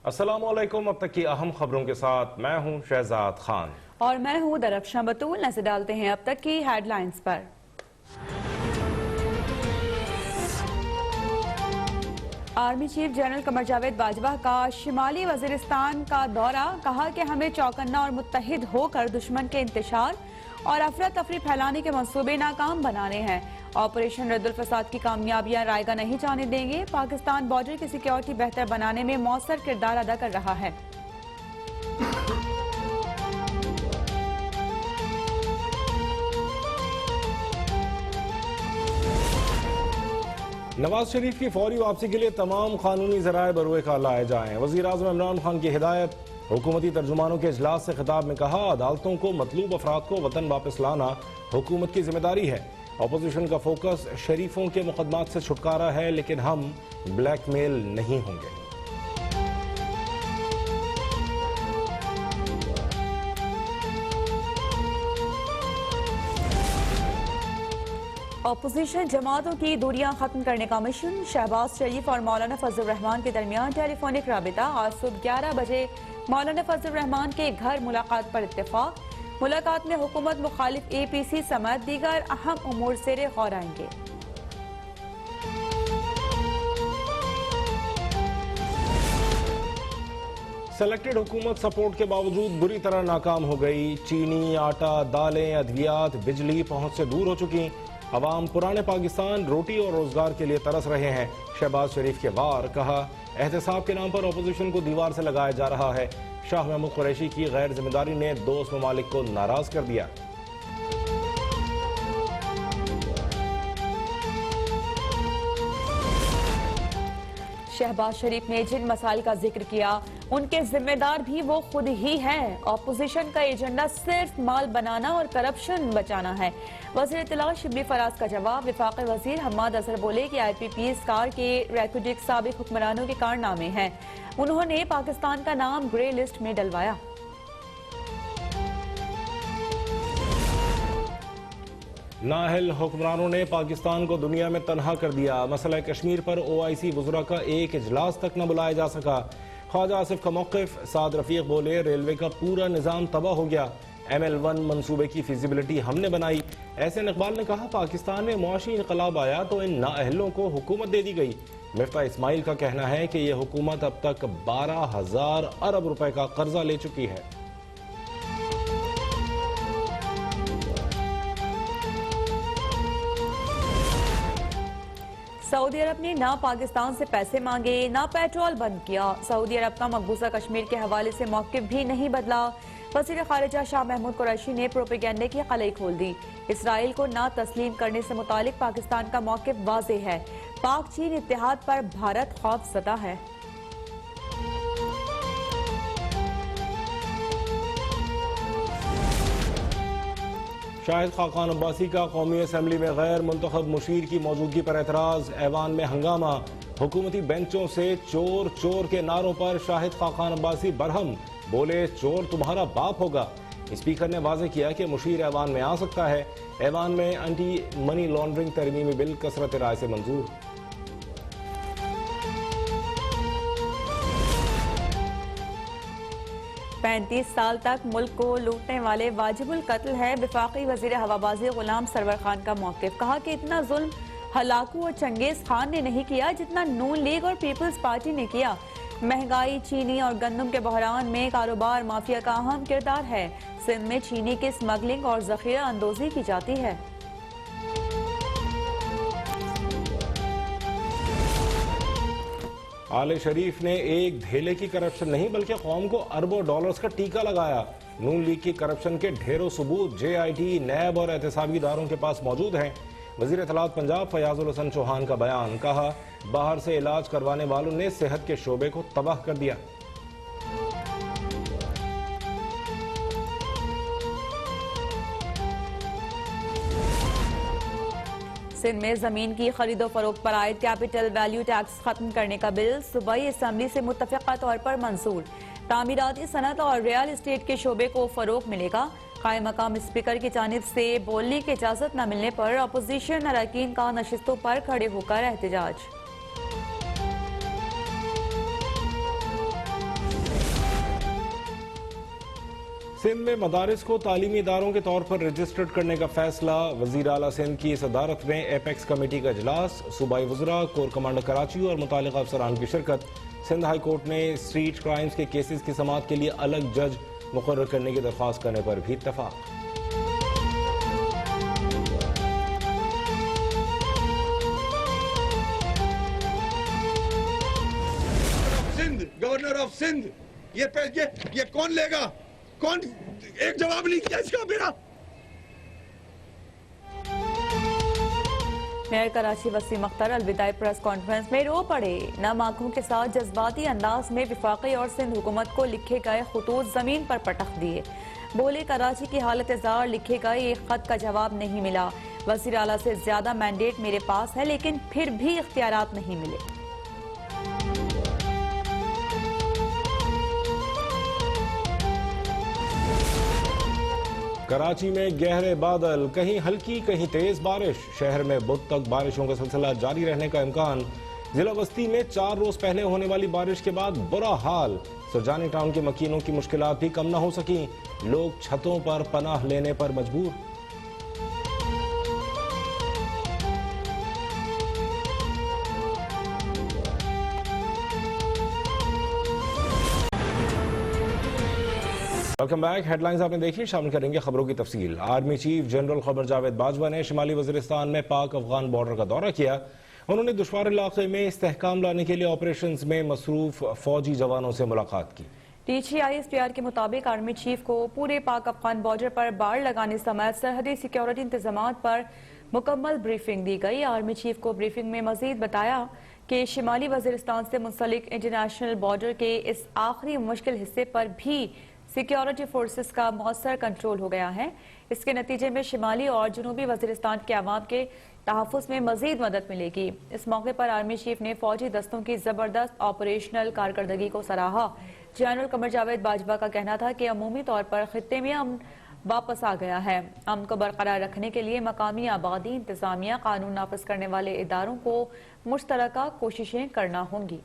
अस्सलामुअलैकुम। अब तक की अहम खबरों के साथ मैं हूं शहजाद खान और मैं हूं दरफ्शां बतूल। नजर डालते हैं अब तक की हेडलाइंस पर। Army chief general Qamar Javed Bajwa का शिमाली वजीरिस्तान का दौरा, कहा कि हमें चौकन्ना और मुत्तहिद होकर दुश्मन के इंतशार और अफरा तफरी फैलाने के मंसूबे नाकाम बनाने हैं। ऑपरेशन रद्दुल फसाद की कामयाबियां रायगा नहीं जाने देंगे। पाकिस्तान बॉर्डर की सिक्योरिटी बेहतर बनाने में मौसर किरदार अदा कर रहा है। नवाज शरीफ की फौरी वापसी के लिए तमाम कानूनी जराए बरूए कार लाए जाएं। वज़ीर आज़म इमरान खान की हिदायत। हुकूमती तर्जुमानों के इजलास से खिताब में कहा, अदालतों को मतलूब अफराद को वतन वापस लाना हुकूमत की जिम्मेदारी है। अपोजिशन का फोकस शरीफों के मुकदमात से छुटकारा है, लेकिन हम ब्लैकमेल नहीं होंगे। अपोजिशन जमातों की दूरियां खत्म करने का मिशन। शहबाज शरीफ और मौलाना फजल रहमान के दरमियान टेलीफोनिक राबिता। आज सुबह 11 बजे मौलाना फजल रहमान के घर मुलाकात पर इत्तेफाक। मुलाकात में हुकूमत मुखालिफ APC समेत दीगर अहम उमूर ज़ेरे गौर आएंगे। सेलेक्टेड हुकूमत सपोर्ट के बावजूद बुरी तरह नाकाम हो गई। चीनी, आटा, दालें, अद्वियात, बिजली पहुंच से दूर हो चुकी। अवाम पुराने पाकिस्तान रोटी और रोजगार के लिए तरस रहे हैं। शहबाज शरीफ के वार। कहा, एहतसाब के नाम पर अपोजिशन को दीवार से लगाया जा रहा है। शाह महमूद कुरैशी की गैर जिम्मेदारी ने दोस्त ममालिक को नाराज कर दिया। शहबाज शरीफ ने जिन मसाइल का जिक्र किया, उनके जिम्मेदार भी वो खुद ही हैं। ऑपोजिशन का एजेंडा सिर्फ माल बनाना और करप्शन बचाना है। वज़ीर इत्तला शिबली फराज का जवाब। वफाकी वज़ीर हम्माद अजहर बोले कि IPPS कार के रेकॉर्डिक साबिक हुक्मरानों के कारनामे हैं। उन्होंने पाकिस्तान का नाम ग्रे लिस्ट में डलवाया। नाअहल हुक्मरानों ने पाकिस्तान को दुनिया में तनहा कर दिया। मसला कश्मीर पर OIC वज़रा का एक इजलास तक न बुलाया जा सका। ख्वाजा आसिफ का मौक़िफ़। साद रफ़ीक बोले, रेलवे का पूरा निज़ाम तबाह हो गया। ML1 मंसूबे की फिजिबिलिटी हमने बनाई। एहसन इकबाल ने कहा, पाकिस्तान में मुआशी इनकलाब आया तो इन नाअहलों को हुकूमत दे दी गई। मिफ्ता इस्माइल का कहना है कि यह हुकूमत अब तक 12,000 अरब रुपए का कर्जा ले चुकी है। सऊदी अरब ने ना पाकिस्तान से पैसे मांगे, ना पेट्रोल बंद किया। सऊदी अरब का मकबूजा कश्मीर के हवाले से मौक़िफ़ भी नहीं बदला। वज़ीर ख़ारिजा शाह महमूद कुरैशी ने प्रोपेगेंडे की कलई खोल दी। इसराइल को ना तस्लीम करने से मुतालिक पाकिस्तान का मौक़िफ़ वाज़ेह है। पाक चीन इत्तेहाद पर भारत खौफज़दा है। शाहिद खाकान अब्बासी का कौमी असम्बली में गैर मुंतखब मुशीर की मौजूदगी पर एतराज़। ऐवान में हंगामा। हुकूमती बेंचों से चोर चोर के नारों पर शाहिद खाकान अब्बासी बरहम। बोले, चोर तुम्हारा बाप होगा। स्पीकर ने वाज़ेह किया कि मुशीर ऐवान में आ सकता है। ऐवान में एंटी मनी लॉन्ड्रिंग तरमीमी बिल कसरत राय से मंजूर। पैंतीस साल तक मुल्क को लूटने वाले वाजिबुल कत्ल है। वफाकी वज़ीर हवाबाजी गुलाम सरवर खान का मौक़िफ़। कहा कि इतना जुल्म हलाकू और चंगेज खान ने नहीं किया जितना नून लीग और पीपल्स पार्टी ने किया। महंगाई, चीनी और गंदम के बहरान में कारोबार माफिया का अहम किरदार है। सिंध में चीनी की स्मगलिंग और जखीरा अंदोजी की जाती है। आले शरीफ ने एक धेले की करप्शन नहीं बल्कि कौम को अरबों डॉलर्स का टीका लगाया। नून लीग की करप्शन के ढेरों सबूत JIT, नैब और एहतसाबी इदारों के पास मौजूद हैं। वज़ीर इत्तलात पंजाब फयाजुल हसन चौहान का बयान। कहा, बाहर से इलाज करवाने वालों ने सेहत के शोबे को तबाह कर दिया। सिंध में जमीन की खरीदो फरोख्त पर आयद कैपिटल वैल्यू टैक्स खत्म करने का बिल सूबाई असम्बली से मुत्तफ़िक़ा तौर पर मंजूर। तामीराती सनत और रियल एस्टेट के शोबे को फरोग मिलेगा। कायम मकाम स्पीकर की जानिब से बोलने की इजाजत न मिलने पर अपोजिशन अरकान का नशिस्तों पर खड़े होकर एहतजाज। सिंध में मदारिस को तालीमी इदारों के तौर पर रजिस्टर्ड करने का फैसला। वजीर आला सिंध की सदारत में एपेक्स कमेटी का इजलास, सूबाई वज़रा, कोर कमांडर कराची और मुतालिका अफसरान की शिरकत। सिंध हाई कोर्ट ने स्ट्रीट क्राइम्स के केसेस की समाअत के लिए अलग जज मुकर्रर करने की दरख्वास्त करने पर भी इत्तफाक। गवर्नर ऑफ सिंध, ये कौन लेगा? कौन? एक जवाब नहीं किया इसका मेरा। मेयर कराची वसीम अख्तर अलविदाई प्रेस कॉन्फ्रेंस में रो पड़े। नम आंखों के साथ जज्बाती अंदाज में विफाकी और सिंध हुकूमत को लिखे गए खुतूत जमीन पर पटक दिए। बोले, कराची की हालत जार लिखे गए एक खत का जवाब नहीं मिला। वज़ीर आला से ज्यादा मैंडेट मेरे पास है, लेकिन फिर भी इख्तियारात नहीं मिले। कराची में गहरे बादल, कहीं हल्की कहीं तेज बारिश। शहर में बुध तक बारिशों का सिलसिला जारी रहने का इम्कान। जिला बस्ती में 4 रोज पहले होने वाली बारिश के बाद बुरा हाल। सुरजानी टाउन के मकीनों की मुश्किलात भी कम न हो सकी। लोग छतों पर पनाह लेने पर मजबूर। Welcome back. हेडलाइंस आपने देखी, शामिल करेंगे खबरों की तफसील। आर्मी चीफ जनरल खबर जावेद बाजवा ने शिमाली वजीरिस्तान में पाक अफगान बॉर्डर का दौरा किया। उन्होंने दुश्वार इलाके में इस्तेहकाम लाने के लिए ऑपरेशंस में मसरूफ फौजी जवानों से मुलाकात की। DGISPR के मुताबिक आर्मी चीफ को पूरे पाक अफगान बॉर्डर पर बाड़ लगाने समेत सरहदी सिक्योरिटी इंतजाम पर मुकम्मल ब्रीफिंग दी गई। आर्मी चीफ को ब्रीफिंग में मजीद बताया कि शिमाली वजीरिस्तान से मुंसलिक इंटरनेशनल बॉर्डर के इस आखिरी मुश्किल हिस्से पर भी सिक्योरिटी फोर्सेस का मौसर कंट्रोल हो गया है। इसके नतीजे में शिमाली और जनूबी वजीरिस्तान के अवाम के तहफ़्फ़ुज़ में मजीद मदद मिलेगी। इस मौके पर आर्मी चीफ ने फौजी दस्तों की जबरदस्त ऑपरेशनल कारकर्दगी को सराहा। जनरल कमर जावेद बाजवा का कहना था कि अमूमी तौर पर खित्ते में अमन वापस आ गया है। अमन को बरकरार रखने के लिए मकामी आबादी, इंतजामिया, कानून नाफिज करने वाले इदारों को मुश्तरका कोशिशें करना होंगी।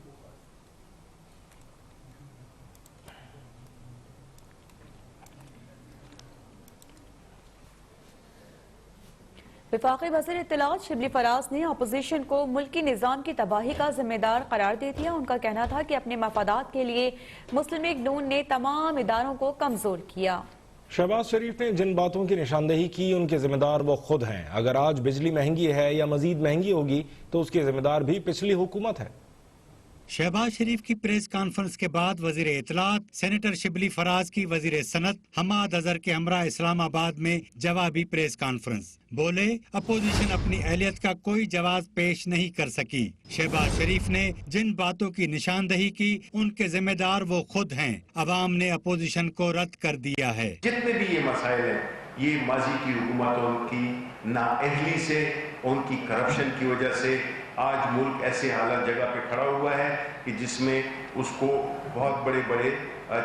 विफाकी वज़ीर इत्तलात शिबली फराज ने अपोजिशन को मुल्की निज़ाम की तबाही का जिम्मेदार करार दे दिया। उनका कहना था कि अपने मफादात के लिए मुस्लिम लीग नून ने तमाम इदारों को कमजोर किया। शहबाज शरीफ ने जिन बातों की निशानदेही की, उनके जिम्मेदार वो खुद हैं। अगर आज बिजली महंगी है या मजीद महंगी होगी तो उसके जिम्मेदार भी पिछली हुकूमत है। शहबाज शरीफ की प्रेस कॉन्फ्रेंस के बाद वजीर इत्तलात सेनेटर शिबली फराज की वजीर सनत हमाद अजहर के हमरा इस्लामाबाद में जवाबी प्रेस कॉन्फ्रेंस। बोले, अपोजिशन अपनी अहलियत का कोई जवाब पेश नहीं कर सकी। शहबाज शरीफ ने जिन बातों की निशानदेही की, उनके जिम्मेदार वो खुद हैं। अवाम ने अपोजिशन को रद्द कर दिया है। जितने भी ये मसाइल हैं, ये माजी की हुकूमतों की नाअहली से, उनकी करप्शन की वजह से आज मुल्क ऐसे हालत जगह पे खड़ा हुआ है कि जिसमें उसको बहुत बड़े बड़े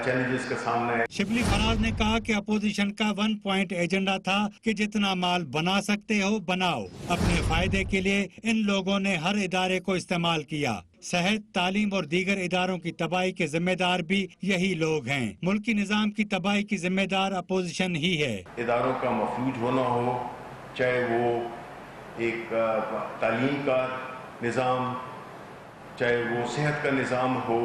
चैलेंजेस का सामना है। शिबली फराज ने कहा कि अपोजिशन का 1 पॉइंट एजेंडा था कि जितना माल बना सकते हो बनाओ। अपने फायदे के लिए इन लोगों ने हर इदारे को इस्तेमाल किया। सेहत, तालीम और दीगर इदारों की तबाही के जिम्मेदार भी यही लोग हैं। मुल्की निजाम की तबाही की जिम्मेदार अपोजिशन ही है। इदारों का मफलूज होना हो, चाहे वो एक तालीम का निज़ाम, चाहे वो सेहत का निज़ाम हो,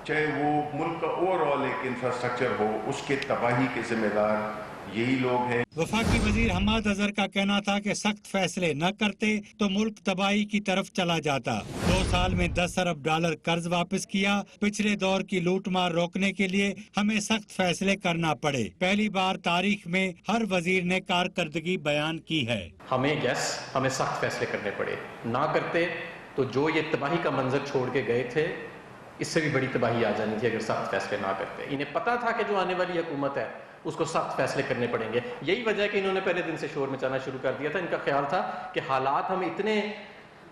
चाहे वो मुल्क का ओवरऑल एक इंफ्रास्ट्रक्चर हो, उसके तबाही के जिम्मेदार यही लोग हैं। वफाकी वजीर हमाद अजहर का कहना था कि सख्त फैसले न करते तो मुल्क तबाही की तरफ चला जाता। 2 साल में 10 अरब डॉलर कर्ज वापस किया। पिछले दौर की लूटमार रोकने के लिए हमें सख्त फैसले करना पड़े। पहली बार तारीख में हर वजीर ने कारकर्दगी बयान की है। हमें सख्त फैसले करने पड़े। ना करते तो जो ये तबाही का मंजर छोड़ के गए थे, इससे भी बड़ी तबाही आ जानी थी अगर सख्त फैसले ना करते। इन्हें पता था कि जो आने वाली हुकूमत है उसको सख्त फैसले करने पड़ेंगे। यही वजह है कि इन्होंने पहले दिन से शोर मचाना शुरू कर दिया था। इनका ख्याल था कि हालात हम इतने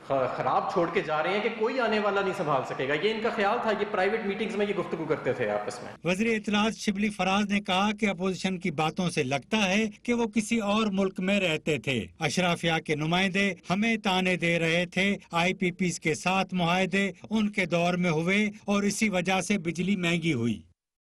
खराब छोड़ के जा रहे हैं कि कोई आने वाला नहीं संभाल सकेगा। ये इनका ख्याल था। ये प्राइवेट मीटिंग्स में ये गुफ्तगू करते थे आपस में। वज़ीर इत्तलात शिबली फराज ने कहा कि अपोजिशन की बातों से लगता है कि वो किसी और मुल्क में रहते थे। अशराफिया के नुमाइंदे हमें ताने दे रहे थे। IPPs के साथ मुआहदे उनके दौर में हुए और इसी वजह से बिजली महंगी हुई।